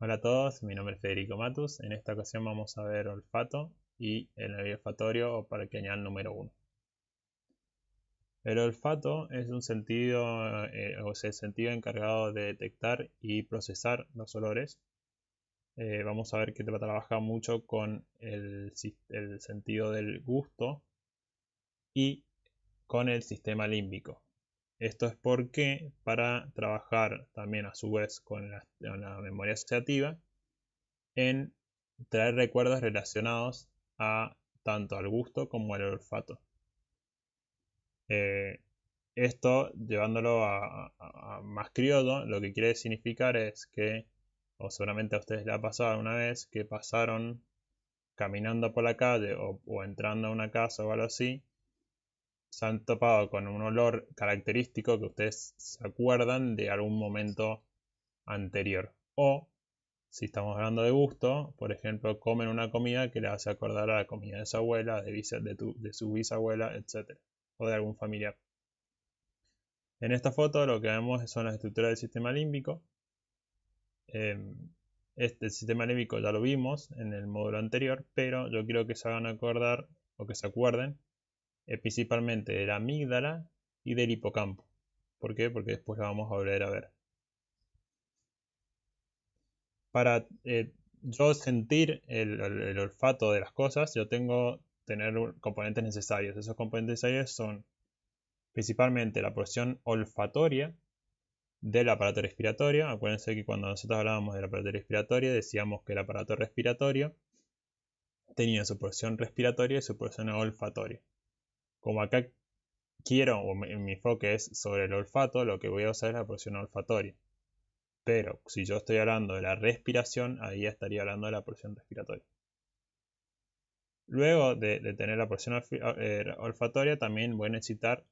Hola a todos, mi nombre es Federico Matus. En esta ocasión vamos a ver olfato y el nervio olfatorio o paracaneal número 1. El olfato es un sentido, o sea, el sentido encargado de detectar y procesar los olores. Vamos a ver que trabaja mucho con el sentido del gusto y con el sistema límbico. Esto es porque para trabajar también a su vez con la memoria asociativa, en traer recuerdos relacionados a tanto al gusto como al olfato. Eh, Esto, llevándolo a más criollo, lo que quiere significar es que, o seguramente a ustedes les ha pasado alguna vez, que pasaron caminando por la calle o entrando a una casa o algo así, se han topado con un olor característico que ustedes se acuerdan de algún momento anterior. O si estamos hablando de gusto, por ejemplo, comen una comida que le hace acordar a la comida de su abuela, de su bisabuela, etc. O de algún familiar. En esta foto lo que vemos son las estructuras del sistema límbico. Este sistema límbico ya lo vimos en el módulo anterior, pero yo quiero que se hagan acordar o que se acuerden principalmente de la amígdala y del hipocampo. ¿Por qué? Porque después lo vamos a volver a ver. Para yo sentir el olfato de las cosas, yo tengo que tener componentes necesarios. Esos componentes necesarios son principalmente la porción olfatoria del aparato respiratorio. Acuérdense que cuando nosotros hablábamos del aparato respiratorio, decíamos que el aparato respiratorio tenía su porción respiratoria y su porción olfatoria. Como acá quiero, o mi enfoque es sobre el olfato, lo que voy a usar es la porción olfatoria. Pero si yo estoy hablando de la respiración, ahí estaría hablando de la porción respiratoria. Luego de tener la porción olfatoria, también voy a necesitar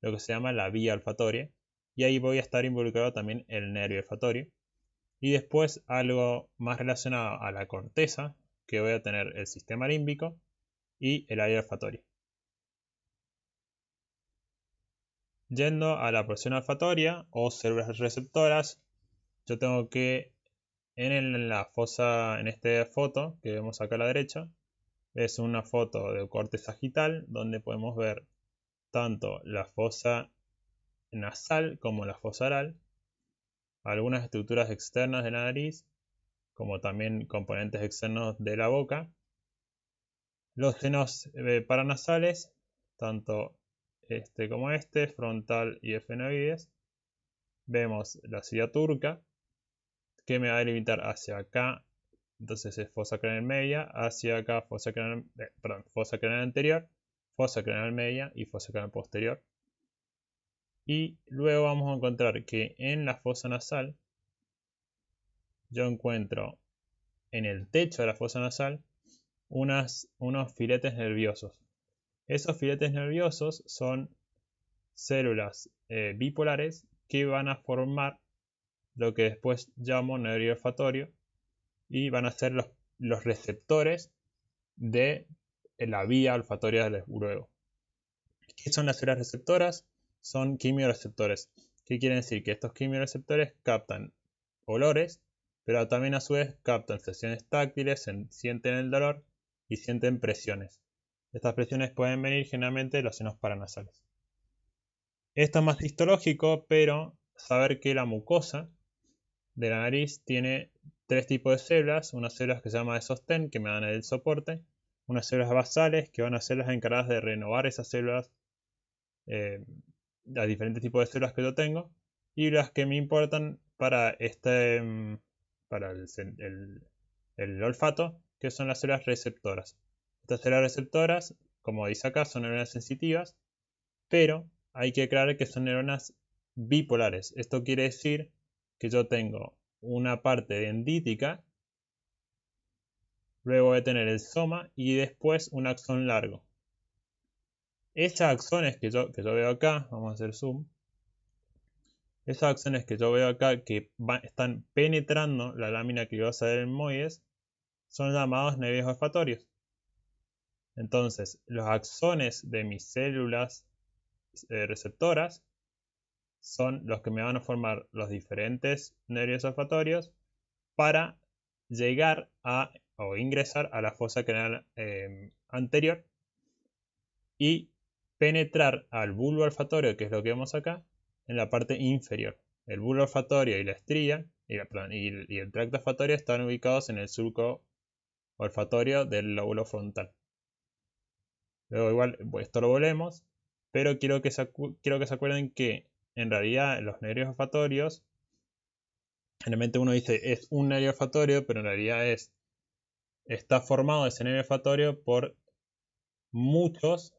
lo que se llama la vía olfatoria. Y ahí voy a estar involucrado también el nervio olfatorio. Y después algo más relacionado a la corteza, que voy a tener el sistema límbico y el área olfatoria. Yendo a la porción olfatoria o células receptoras, yo tengo que en la fosa, en esta foto que vemos acá a la derecha, es una foto de corte sagital donde podemos ver tanto la fosa nasal como la fosa oral, algunas estructuras externas de la nariz, como también componentes externos de la boca, los senos paranasales, tanto este como este, frontal y efenoides. Vemos la silla turca, que me va a delimitar hacia acá, entonces es fosa craneal media, hacia acá fosa craneal anterior, fosa craneal media y fosa craneal posterior. Y luego vamos a encontrar que en la fosa nasal yo encuentro en el techo de la fosa nasal unos filetes nerviosos. Esos filetes nerviosos son células bipolares que van a formar lo que después llamo nervio olfatorio y van a ser los receptores de la vía olfatoria del luego. ¿Qué son las células receptoras? Son quimioreceptores. ¿Qué quiere decir? Que estos quimioreceptores captan olores, pero también a su vez captan sensaciones táctiles, sienten el dolor y sienten presiones. Estas presiones pueden venir generalmente de los senos paranasales. Esto es más histológico, pero saber que la mucosa de la nariz tiene tres tipos de células. Unas células que se llaman de sostén, que me dan el soporte. Unas células basales, que van a ser las encargadas de renovar esas células, los diferentes tipos de células que yo tengo. Y las que me importan para para el olfato, que son las células receptoras. Estas células receptoras, como dice acá, son neuronas sensitivas, pero hay que aclarar que son neuronas bipolares. Esto quiere decir que yo tengo una parte dendrítica, luego voy a tener el soma y después un axón largo. Esos axones que yo veo acá, vamos a hacer zoom, esos axones que yo veo acá que están penetrando la lámina clivosa del moides son llamados nervios olfatorios. Entonces, los axones de mis células receptoras son los que me van a formar los diferentes nervios olfatorios para llegar o ingresar a la fosa craneal anterior y penetrar al bulbo olfatorio, que es lo que vemos acá, en la parte inferior. El bulbo olfatorio y la estría y el tracto olfatorio están ubicados en el surco olfatorio del lóbulo frontal. Luego igual esto lo volvemos, pero quiero que se acuerden que en realidad los nervios olfatorios, generalmente uno dice es un nervio olfatorio, pero en realidad está formado ese nervio olfatorio por muchos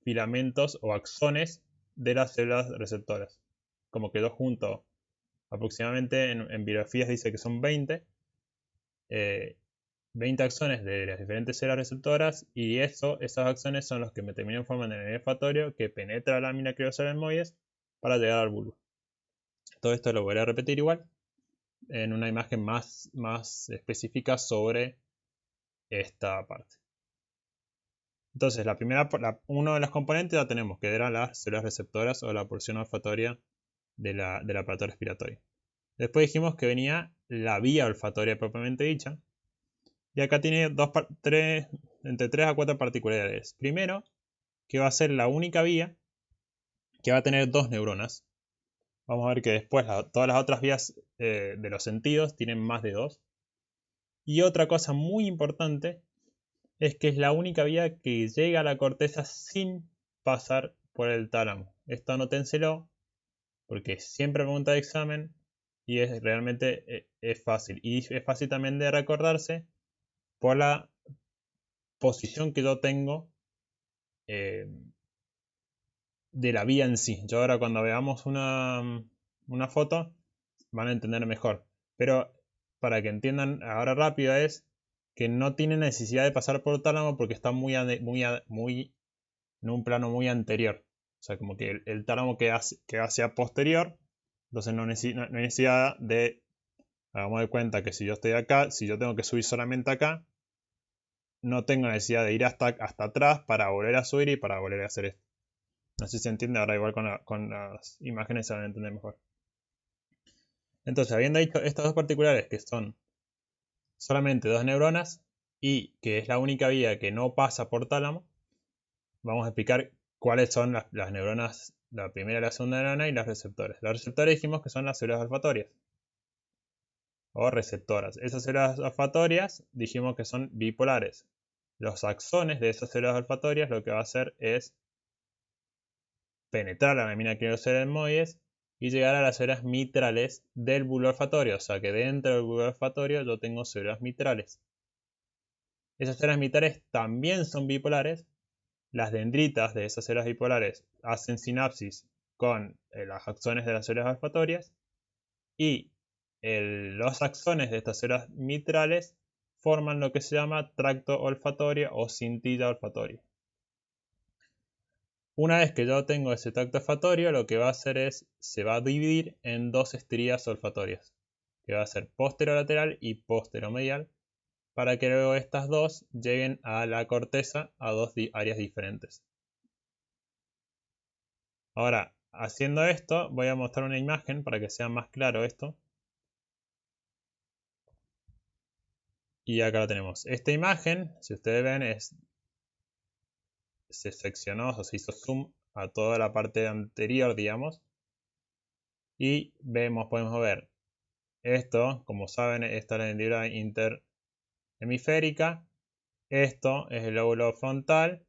filamentos o axones de las células receptoras. Como quedó junto aproximadamente en bibliografías dice que son 20, 20 axones de las diferentes células receptoras, y esos axones son los que me terminan formando el nervio olfatorio que penetra la lámina criosal moides para llegar al bulbo. Todo esto lo voy a repetir igual en una imagen más específica sobre esta parte. Entonces, uno de los componentes ya tenemos, que eran las células receptoras o la porción olfatoria del aparato respiratorio. Después dijimos que venía la vía olfatoria propiamente dicha. Y acá tiene entre 3 a 4 particularidades. Primero, que va a ser la única vía que va a tener 2 neuronas. Vamos a ver que después todas las otras vías de los sentidos tienen más de 2. Y otra cosa muy importante es que es la única vía que llega a la corteza sin pasar por el tálamo. Esto anótenselo porque siempre pregunta de examen y realmente es fácil. Y es fácil también de recordarse por la posición que yo tengo eh, de la vía en sí. Yo ahora cuando veamos una foto van a entender mejor. Pero para que entiendan ahora rápido es que no tiene necesidad de pasar por tálamo porque está muy en un plano muy anterior. O sea, como que el tálamo queda hacia posterior. Entonces no hay necesidad de... Hagamos de cuenta que si yo estoy acá, si yo tengo que subir solamente acá, no tengo necesidad de ir hasta atrás para volver a subir y para volver a hacer esto. No sé si se entiende, ahora igual con las imágenes se van a entender mejor. Entonces, habiendo dicho estas dos particulares, que son solamente 2 neuronas y que es la única vía que no pasa por tálamo, vamos a explicar cuáles son las neuronas, la primera y la segunda neurona y las receptores. Las receptores dijimos que son las células olfatorias o receptoras. Esas células olfatorias dijimos que son bipolares. Los axones de esas células olfatorias lo que va a hacer es penetrar la lámina criosedermoides y llegar a las células mitrales del bulbo olfatorio. O sea que dentro del bulbo olfatorio yo tengo células mitrales. Esas células mitrales también son bipolares. Las dendritas de esas células bipolares hacen sinapsis con los axones de las células olfatorias y los axones de estas células mitrales forman lo que se llama tracto olfatorio o cintilla olfatoria. Una vez que yo tengo ese tracto olfatorio, lo que va a hacer se va a dividir en 2 estrías olfatorias, que va a ser posterolateral y posteromedial, para que luego estas dos lleguen a la corteza a 2 áreas diferentes. Ahora, haciendo esto, voy a mostrar una imagen para que sea más claro esto. Y acá lo tenemos. Esta imagen, si ustedes ven, se seccionó o se hizo zoom a toda la parte anterior, digamos. Y podemos ver esto, como saben, esta es la hendidura interhemisférica. Esto es el lóbulo frontal.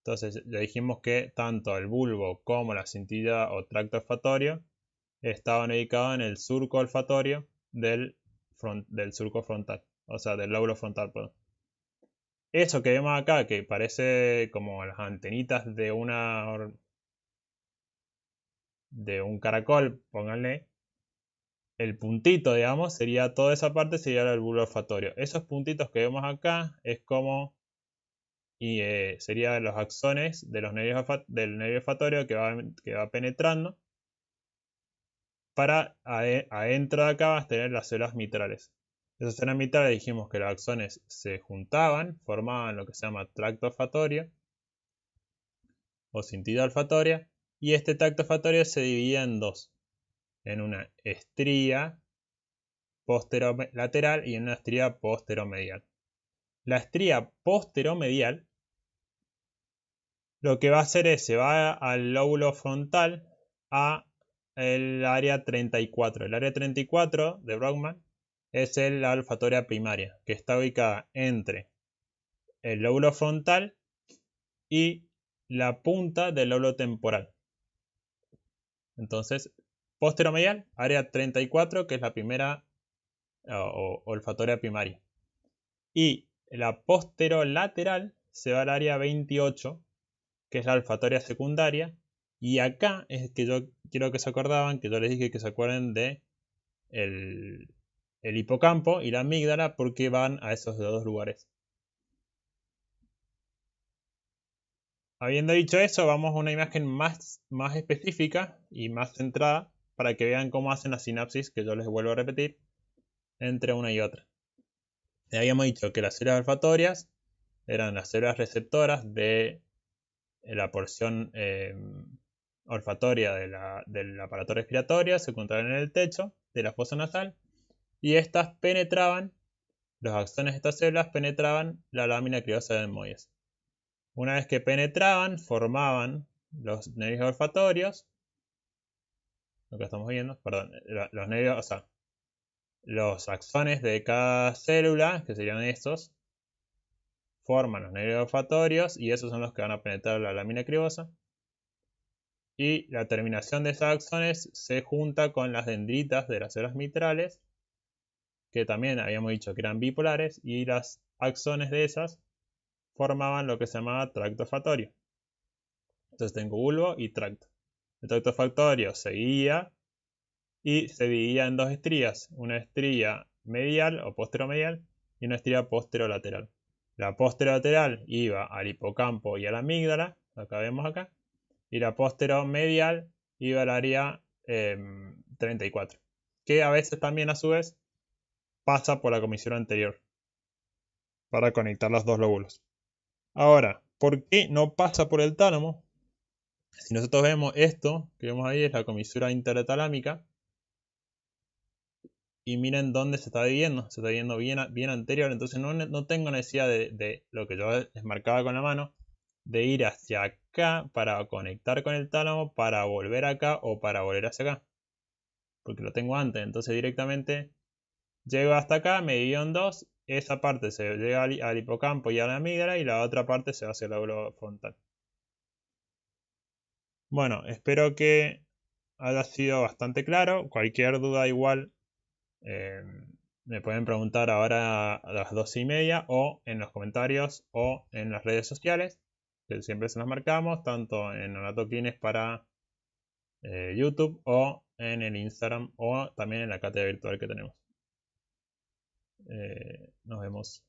Entonces ya dijimos que tanto el bulbo como la cintilla o tracto olfatorio estaban ubicados en el surco olfatorio del surco frontal, o sea, del lóbulo frontal, perdón. Eso que vemos acá, que parece como las antenitas de un caracol, pónganle, el puntito, digamos, sería toda esa parte, sería el bulbo olfatorio. Esos puntitos que vemos acá es como serían los axones de del nervio olfatorio que va penetrando. Para adentro de acá vas a tener las células mitrales. Esas células mitrales dijimos que los axones se juntaban, formaban lo que se llama tracto olfatorio o cintilla olfatoria, y este tracto olfatorio se dividía en dos, en una estría posterolateral y una estría posteromedial. La estría posteromedial lo que va a hacer es, se va al lóbulo frontal a el área 34. El área 34 de Brodmann es la olfatoria primaria, que está ubicada entre el lóbulo frontal y la punta del lóbulo temporal. Entonces, posteromedial, área 34, que es la primera olfatoria primaria. Y la posterolateral se va al área 28, que es la olfatoria secundaria. Y acá es que yo quiero que se acordaban, que yo les dije que se acuerden de el hipocampo y la amígdala, porque van a esos dos lugares. Habiendo dicho eso, vamos a una imagen más específica y más centrada para que vean cómo hacen la sinapsis, que yo les vuelvo a repetir, entre una y otra. Ya habíamos dicho que las células olfatorias eran las células receptoras de la porción olfatoria del aparato respiratorio, se encontraban en el techo de la fosa nasal y estas penetraban, los axones de estas células penetraban la lámina cribosa de Moyes. Una vez que penetraban, formaban los nervios olfatorios, lo que estamos viendo, perdón, los nervios, o sea, los axones de cada célula, que serían estos, forman los nervios olfatorios y esos son los que van a penetrar la lámina cribosa. Y la terminación de esos axones se junta con las dendritas de las células mitrales, que también habíamos dicho que eran bipolares, y las axones de esas formaban lo que se llamaba tracto olfatorio. Entonces tengo bulbo y tracto. El tracto olfatorio seguía y se dividía en dos estrías, una estría medial o posteromedial y una estría posterolateral. La posterolateral iba al hipocampo y a la amígdala, acá vemos acá, y la posteromedial iba al área 34, que a veces también a su vez pasa por la comisura anterior para conectar los dos lóbulos. Ahora, ¿por qué no pasa por el tálamo? Si nosotros vemos esto, que vemos ahí es la comisura intertalámica, y miren dónde se está dividiendo, se está dividiendo bien anterior, entonces no tengo necesidad de lo que yo les marcaba con la mano, de ir hacia acá para conectar con el tálamo, para volver acá o para volver hacia acá, porque lo tengo antes, entonces directamente llego hasta acá, me divido en dos, esa parte se llega al hipocampo y a la amígdala y la otra parte se va hacia el lóbulo frontal. Bueno, espero que haya sido bastante claro, cualquier duda igual me pueden preguntar ahora a las 12:30 o en los comentarios o en las redes sociales, que siempre se las marcamos, tanto en Anatoclines para YouTube o en el Instagram o también en la cátedra virtual que tenemos. Nos vemos.